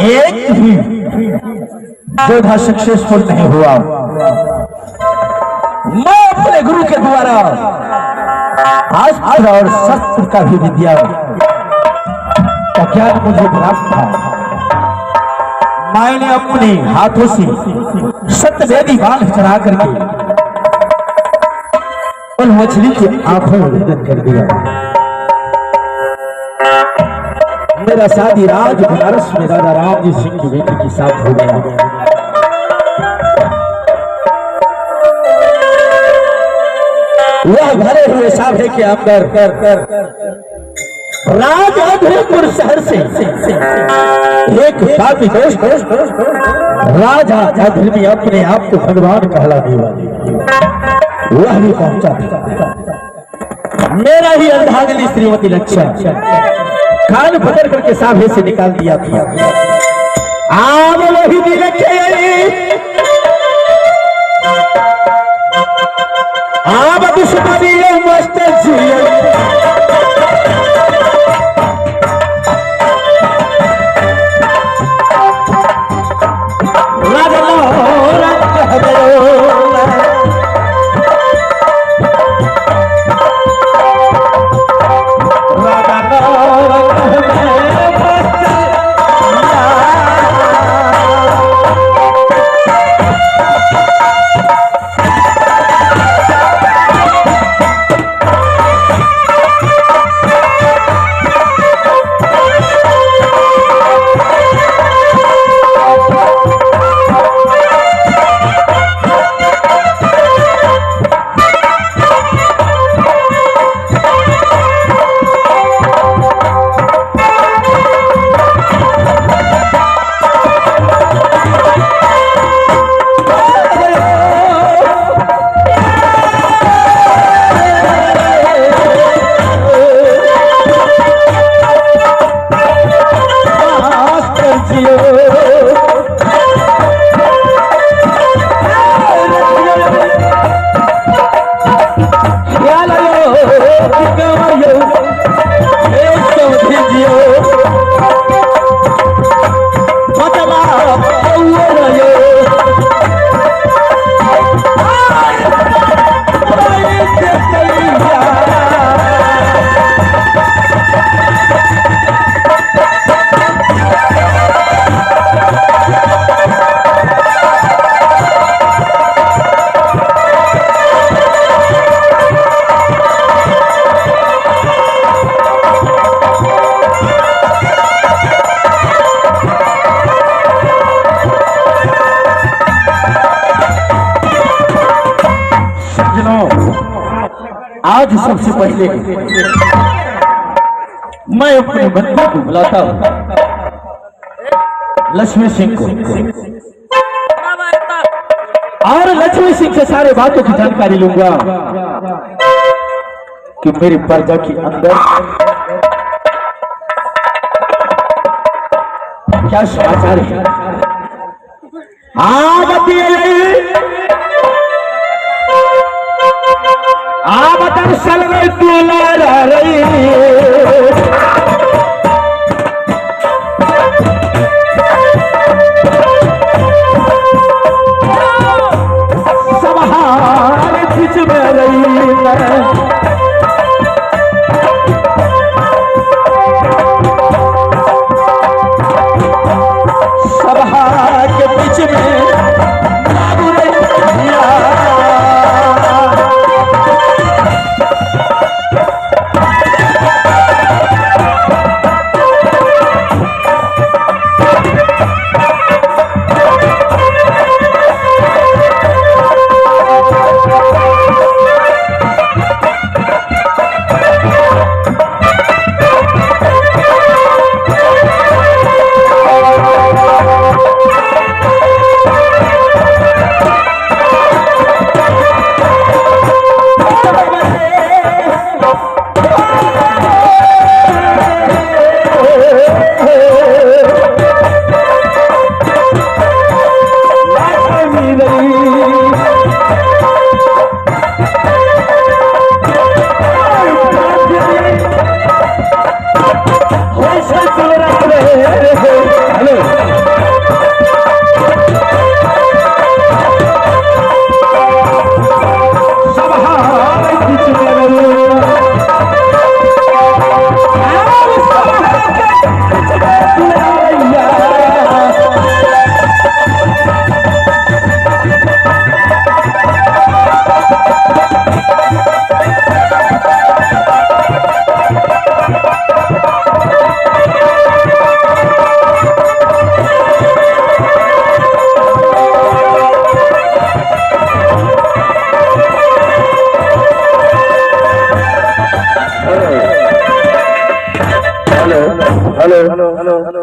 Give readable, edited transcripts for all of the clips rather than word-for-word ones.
एक भी योद्धा सक्सेसफुल नहीं हुआ। मैं अपने गुरु के द्वारा अस्त्र और शस्त्र का भी विद्या का ज्ञान मुझे प्राप्त था। मैंने अपने हाथों से सत्यवेदी बाण चढ़ा करके उन मछली की आंखों में भेदन कर दिया। मेरा शादी राज बनारस में राजा रामजी सिंह की बेटी के साथ हो गया। वह भरे हुए साभे के अंदर राजपुर शहर से एक पापी दोस्त राजा अधर्मी अपने आप को भगवान कहलाने वाले वह भी पहुंचा था। मेरा ही अर्धांगिनी श्रीमती लक्षा कान पकड़ करके साभे से निकाल दिया था। आम वही भी रखे आम दुश्मनी मस्त आज सबसे पहले मैं अपने बंधु को बुलाता हूँ लक्ष्मी सिंह को और लक्ष्मी सिंह से सारे बातों की जानकारी लूंगा कि मेरी प्रजा के अंदर क्या समाचार है। दरअसल में दुलारा रही सवार खिंच में रही सभा के बीच में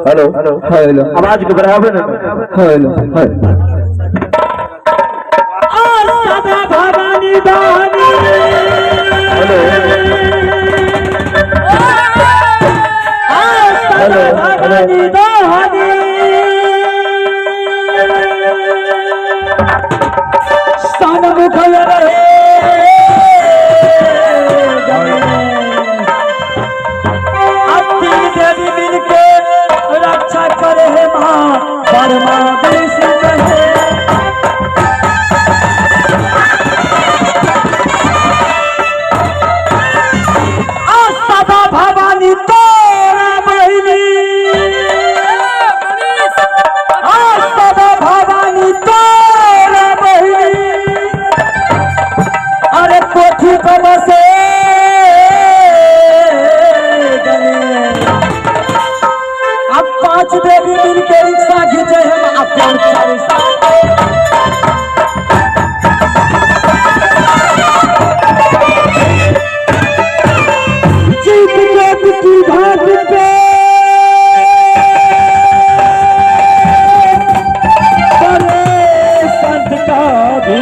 हेलो हेलो आवाज के बराबर है। हेलो सदा भवानी दानी हेलो हेलो भवानी दानी सन्मुख रहे देवी मिलके रक्षा करे है माँ परमादेश कहे सदा भवानी तोरा बहिनी सदा भवानी तोरा बहिनी अरे कोठी पर बसे पांच देवी मिलके रिक्शा खींचे हम जीत जोत की घाट पे बड़े संत का भी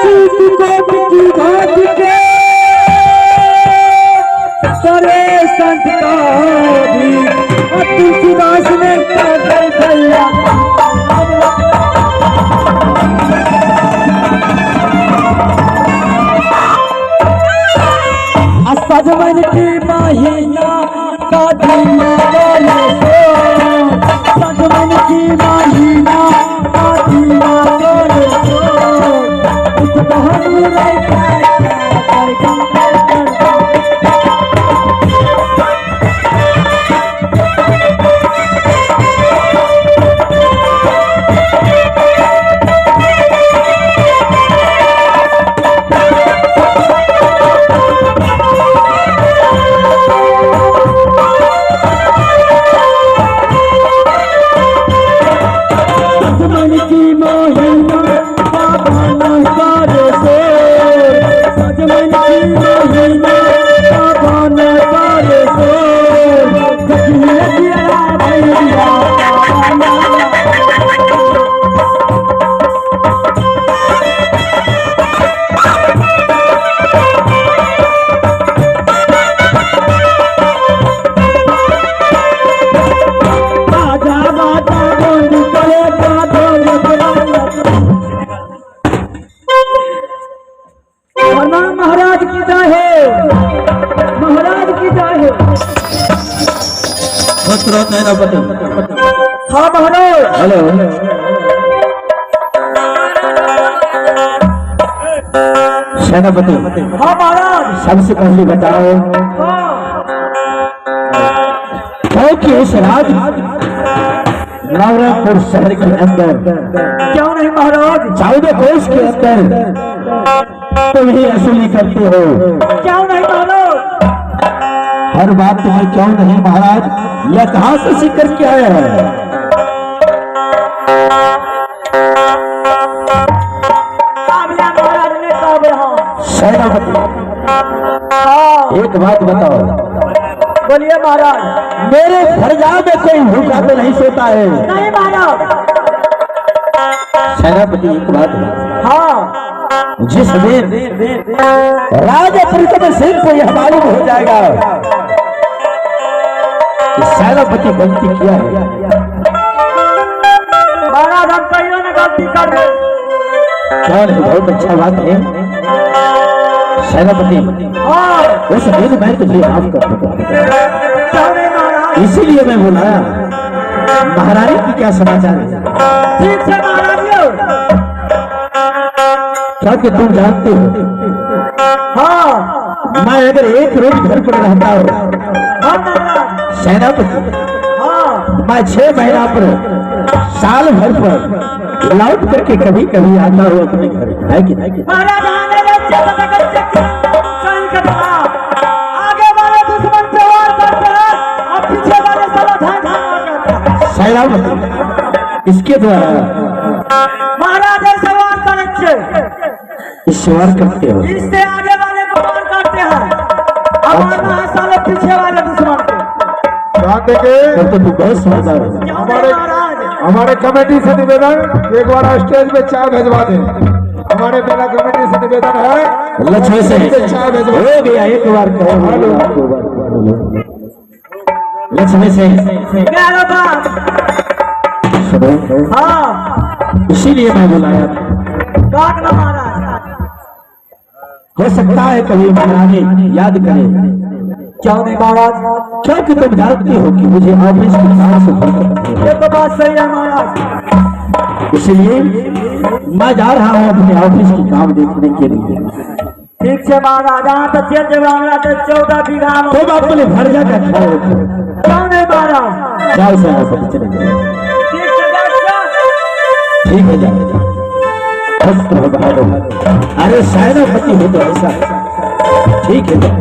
जीत जोत की घाट पे बड़े संत का तुलसीदास ने भैया सजमन की महीना का दिन सजमन की महीना का दिन महाराज की चाहे हाँ महाराज हेलो सेनापति हाँ महाराज सबसे पहले बताओ क्योंकि इस रात नवरंगपुर शहर के अंदर क्यों नहीं महाराज 14 कोष के अंदर तुम ही असुली करते हो। क्यों नहीं महाराज हर बात तुम्हें क्यों नहीं महाराज यह कहां से सीख करके आया है? महाराज ने कहा सेनापति एक बात बताओ। बोलिए महाराज। मेरे फरजा में कोई भूखा तो नहीं सोता है? नहीं महाराज। सेनापति एक बात है, हाँ जिस दिन राजा प्रीतम सिंह को यह मालूम हो जाएगा कि सेनापति गलती किया है, महाराज हम कहीं ना गलती कर रहे। क्या नहीं? बहुत अच्छा बात है सेनापति। हाँ उस दिन मैं तुझे माफ कर दूंगा, इसीलिए मैं बुलाया। महारानी की क्या समाचार है? ठीक से महाराज क्या कि तुम जानते हो हाँ मैं अगर एक रोज घर पर रहता हूँ सेनापति, हाँ मैं 6 महीना पर साल भर पर लौट करके कभी कभी आता हूँ अपने घर, है कि नहीं? महाराज आगे वाले दुश्मन पे वार करते हैं और पीछे वाले साला धान सेनापति इसके द्वारा महाराज ऐसे वार करते ईश्वर करते हो, इससे आगे वाले को वार करते हैं, हमारा साले पीछे वाले दुश्मन पे। क्या दावत देंगे। तब तो तू बहुत समझदार है। हमारे कमेटी से निवेदन, एक बार स्टेज पे चाय भेजवा दे। हमारे मेला कमेटी से निवेदन है, लक्ष्मी से चाय भेजवा हो गया, एक बार कहो, दो बार कहो। लक्ष्मी से सुनो, हाँ इसीलिए मैं बुलाया था। हो सकता है कभी महारानी याद करे। क्यों नहीं महाराज? क्योंकि तुम जानती हो कि मुझे ऑफिस के काम से फुर्सत नहीं ये तो बात सही है महाराज। है। इसलिए मैं जा रहा हूँ अपने ऑफिस के काम देखने के लिए। ठीक है महाराज, यहाँ तो चेत महाराज 14 बीघा में। तुम अपने घर जाकर खाओ। क्यों नहीं महाराज? जाओ से यहाँ से चले जाओ। ठीक है, जाओ। हस्त हो बहादुर। अरे सेनापति हो तो ऐसा है। ठीक है, जाओ।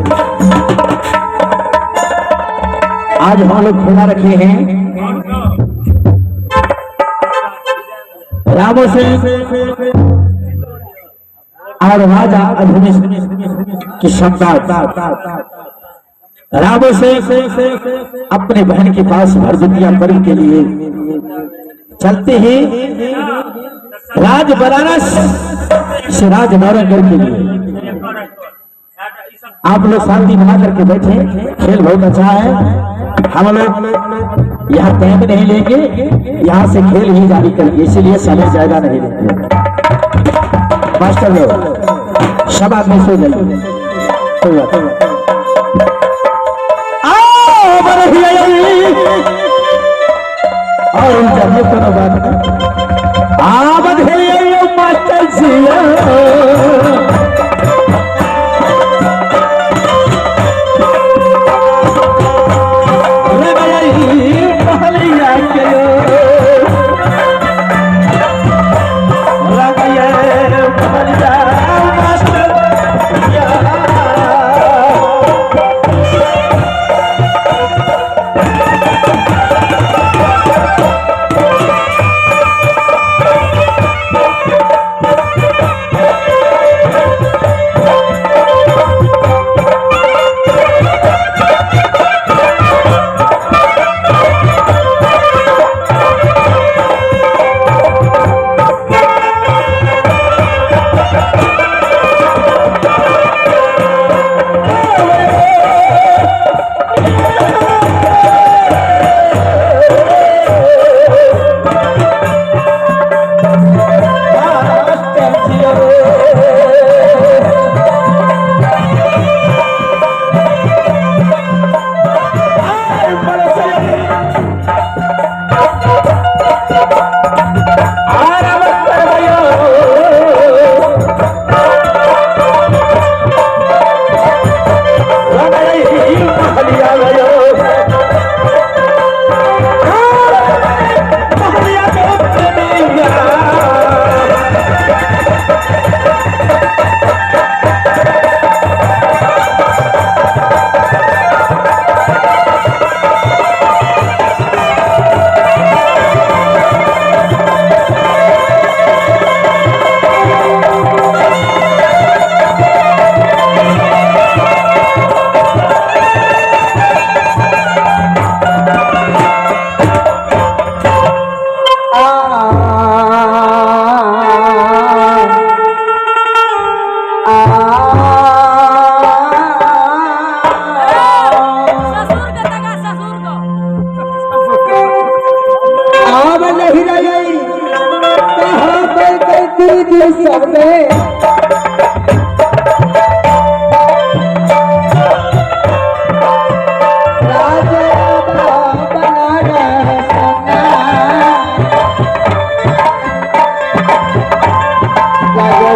आज हम लोग खुला रखे हैं रामो से और राजा अधुनिश की संवाद। रामो से अपने बहन के पास भरदुतिया पर्व के लिए चलते हैं राज बनारस से राज नौरंगढ़ के लिए। आप लोग शांति बना करके बैठे। खेल बहुत अच्छा है। हम लोग यहाँ टाइम नहीं लेंगे, यहाँ से खेल ही जारी करेंगे, इसीलिए समय ज्यादा नहीं लेंगे। मास्टर लोग सब आदमी सो जाइए। और जब कोनो बात मास्टर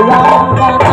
Bye.